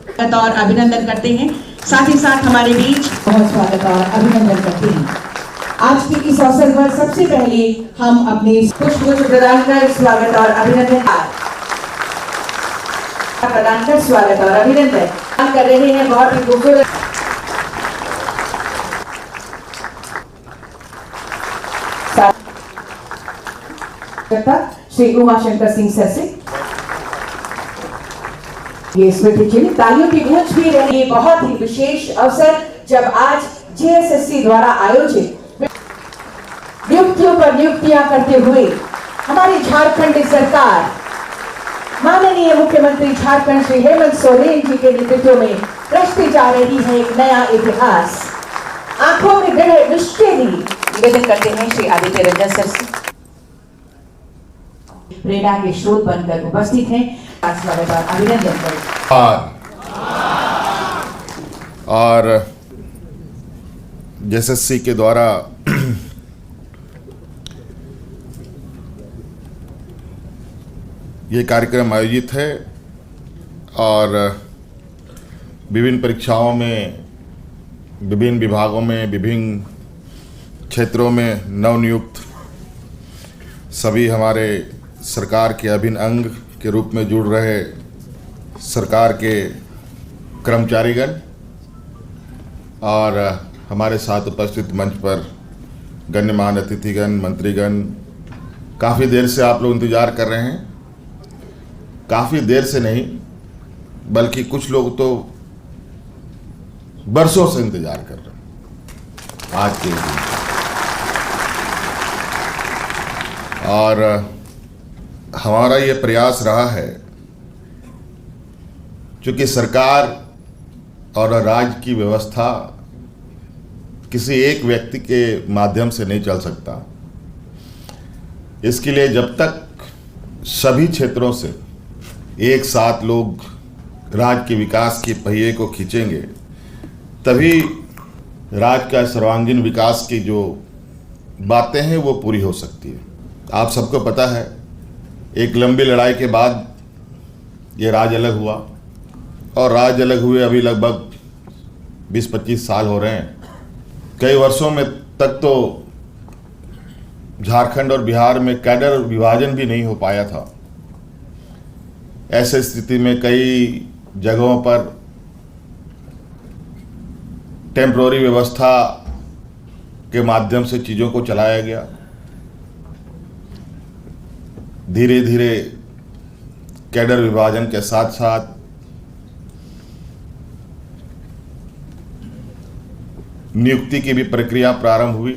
और अभिनंदन करते हैं। साथ ही साथ हमारे बीच बहुत स्वागत और अभिनंदन करते हैं। आज के इस अवसर पर सबसे पहले हम अपने पुष्प प्रदान कर स्वागत और अभिनंदन कर रहे हैं। बहुत ही खूबसूरत श्री उमाशंकर सिंह सर से ये स्मृति चिन्ह तालियों की गूंज भी रही। बहुत ही विशेष अवसर जब आज जेएसएससी द्वारा आयोजित नियुक्तियों पर नियुक्तियां करते हुए हमारी झारखंड सरकार माननीय मुख्यमंत्री झारखंड श्री हेमंत सोरेन जी के नेतृत्व में रचती जा रही है एक नया इतिहास। आंखों में दृढ़ निश्चय भी निवेदन करते हैं श्री आदित्य रंजन सर से प्रेरणा के स्रोत बनकर उपस्थित हैं। स्वागत और अभिनंदन करें। और जेएसएससी के द्वारा ये कार्यक्रम आयोजित है और विभिन्न परीक्षाओं में, विभिन्न विभागों में, विभिन्न क्षेत्रों में नवनियुक्त सभी हमारे सरकार के अभिन्न अंग के रूप में जुड़ रहे सरकार के कर्मचारीगण और हमारे साथ उपस्थित मंच पर गण्यमान्य अतिथिगण, मंत्रीगण, काफ़ी देर से आप लोग इंतज़ार कर रहे हैं। काफ़ी देर से नहीं बल्कि कुछ लोग तो बरसों से इंतज़ार कर रहे हैं आज के दिन। और हमारा ये प्रयास रहा है, क्योंकि सरकार और राज्य की व्यवस्था किसी एक व्यक्ति के माध्यम से नहीं चल सकता। इसके लिए जब तक सभी क्षेत्रों से एक साथ लोग राज्य के विकास के पहिए को खींचेंगे, तभी राज्य का सर्वांगीण विकास की जो बातें हैं वो पूरी हो सकती है। आप सबको पता है, एक लंबी लड़ाई के बाद ये राज्य अलग हुआ और राज्य अलग हुए अभी लगभग 20-25 साल हो रहे हैं। कई वर्षों में तक तो झारखंड और बिहार में कैडर विभाजन भी नहीं हो पाया था। ऐसे स्थिति में कई जगहों पर टेम्पररी व्यवस्था के माध्यम से चीज़ों को चलाया गया। धीरे धीरे कैडर विभाजन के साथ साथ नियुक्ति की भी प्रक्रिया प्रारंभ हुई।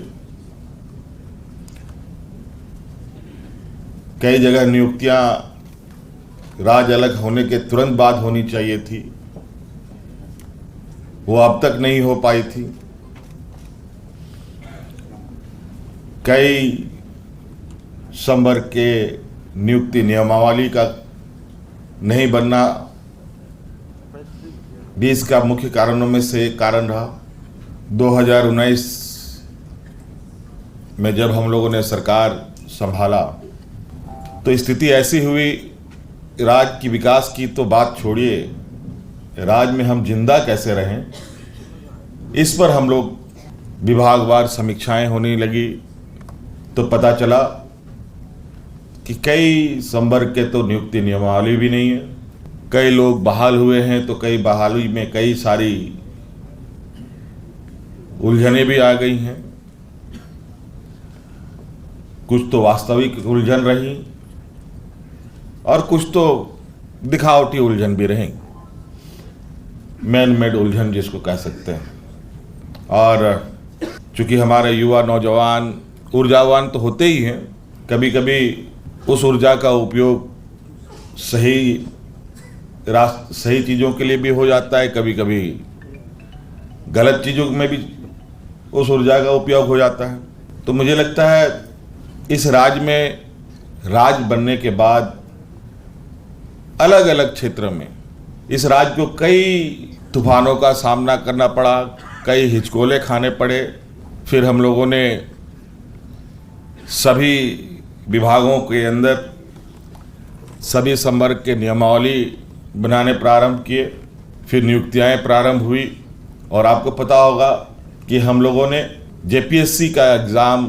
कई जगह नियुक्तियां राज्य अलग होने के तुरंत बाद होनी चाहिए थी, वो अब तक नहीं हो पाई थी। कई संवर्ग के नियुक्ति नियमावली का नहीं बनना भी इसका मुख्य कारणों में से एक कारण रहा। 2019 में जब हम लोगों ने सरकार संभाला तो स्थिति ऐसी हुई, राज्य की विकास की तो बात छोड़िए, राज्य में हम जिंदा कैसे रहें, इस पर हम लोग विभागवार समीक्षाएं होने लगी। तो पता चला कि कई संवर्ग के तो नियुक्ति नियमावली भी नहीं है। कई लोग बहाल हुए हैं तो कई बहाली में कई सारी उलझनें भी आ गई हैं। कुछ तो वास्तविक उलझन रही और कुछ तो दिखावटी उलझन भी रही, मैन मेड उलझन जिसको कह सकते हैं। और चूंकि हमारे युवा नौजवान ऊर्जावान तो होते ही हैं, कभी कभी उस ऊर्जा का उपयोग सही चीज़ों के लिए भी हो जाता है, कभी कभी गलत चीज़ों में भी उस ऊर्जा का उपयोग हो जाता है। तो मुझे लगता है इस राज्य में राज्य बनने के बाद अलग अलग क्षेत्र में इस राज्य को कई तूफानों का सामना करना पड़ा, कई हिचकोले खाने पड़े। फिर हम लोगों ने सभी विभागों के अंदर सभी संवर्ग के नियमावली बनाने प्रारंभ किए। फिर नियुक्तियां प्रारंभ हुई और आपको पता होगा कि हम लोगों ने जेपीएससी का एग्ज़ाम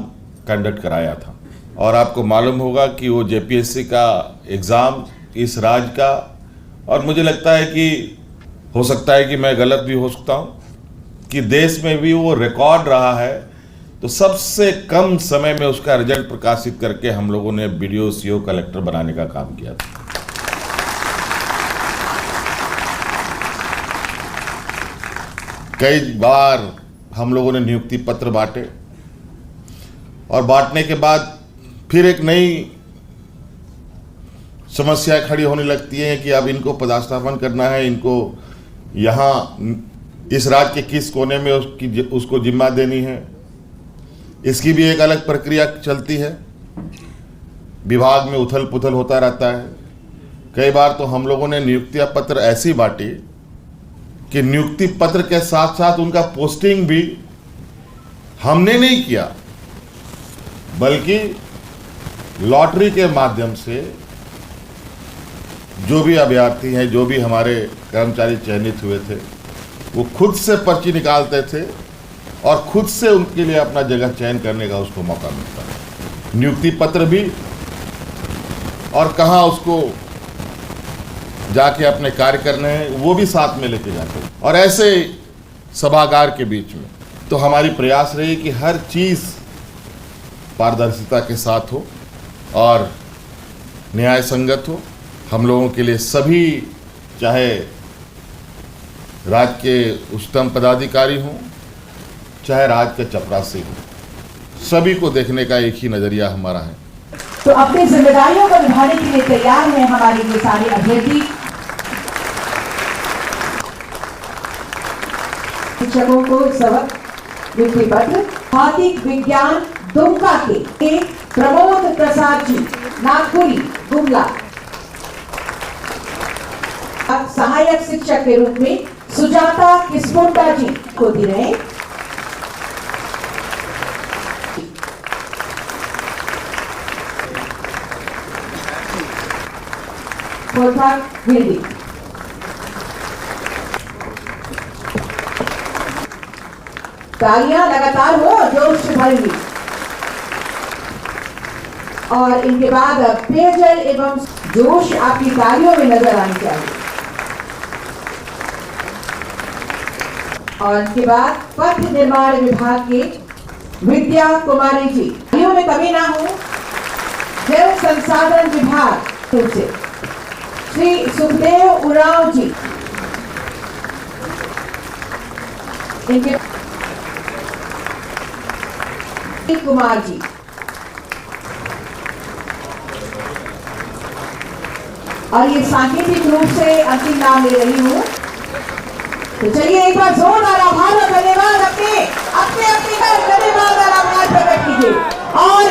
कंडक्ट कराया था और आपको मालूम होगा कि वो जेपीएससी का एग्ज़ाम इस राज्य का, और मुझे लगता है कि हो सकता है कि मैं गलत भी हो सकता हूँ, कि देश में भी वो रिकॉर्ड रहा है। तो सबसे कम समय में उसका रिजल्ट प्रकाशित करके हम लोगों ने बीडीओ सीओ कलेक्टर बनाने का काम किया था। कई बार हम लोगों ने नियुक्ति पत्र बांटे और बांटने के बाद फिर एक नई समस्या खड़ी होने लगती है कि अब इनको पदस्थापन करना है, इनको यहाँ इस राज्य के किस कोने में उसको जिम्मा देनी है। इसकी भी एक अलग प्रक्रिया चलती है, विभाग में उथल पुथल होता रहता है। कई बार तो हम लोगों ने नियुक्ति पत्र ऐसी बांटी कि नियुक्ति पत्र के साथ साथ उनका पोस्टिंग भी हमने नहीं किया, बल्कि लॉटरी के माध्यम से जो भी अभ्यर्थी हैं, जो भी हमारे कर्मचारी चयनित हुए थे, वो खुद से पर्ची निकालते थे और खुद से उनके लिए अपना जगह चयन करने का उसको मौका मिलता है। नियुक्ति पत्र भी और कहाँ उसको जाके अपने कार्य करने हैं वो भी साथ में लेके जाते हैं। और ऐसे सभागार के बीच में तो हमारी प्रयास रही कि हर चीज़ पारदर्शिता के साथ हो और न्याय संगत हो। हम लोगों के लिए सभी, चाहे राज्य के उच्चतम पदाधिकारी हों, चाहे राज्य के चपरासी हों, सभी को देखने का एक ही नज़रिया हमारा है। तो अपनी जिम्मेदारियों को निभाने के लिए तैयार हैं हमारे ये सारे अभ्यर्थी। शिक्षकों को सबक नियुक्ति पत्र भौतिक विज्ञान दुमका के प्रमोद प्रसाद जी नागपुरी गुमला, सहायक शिक्षक के रूप में सुजाता किस्मुंडा जी को दे रहे हैं। तालियां लगातार हो, जोश से भरेंगी। और इनके बाद पेयजल एवं जोश आपकी तालियों में नजर आनी चाहिए। और इनके बाद पथ निर्माण विभाग के विद्या कुमारी जी, तालियों में कमी ना हो। जल संसाधन विभाग से श्री सुखदेव उरांव जी, इनके कुमार जी, और ये सांकेतिक रूप से अंतिम नाम ले रही हूँ। तो चलिए एक बार जोरदार आभार और धन्यवाद अपने धन्यवाद और आभार प्रकट कीजिए। और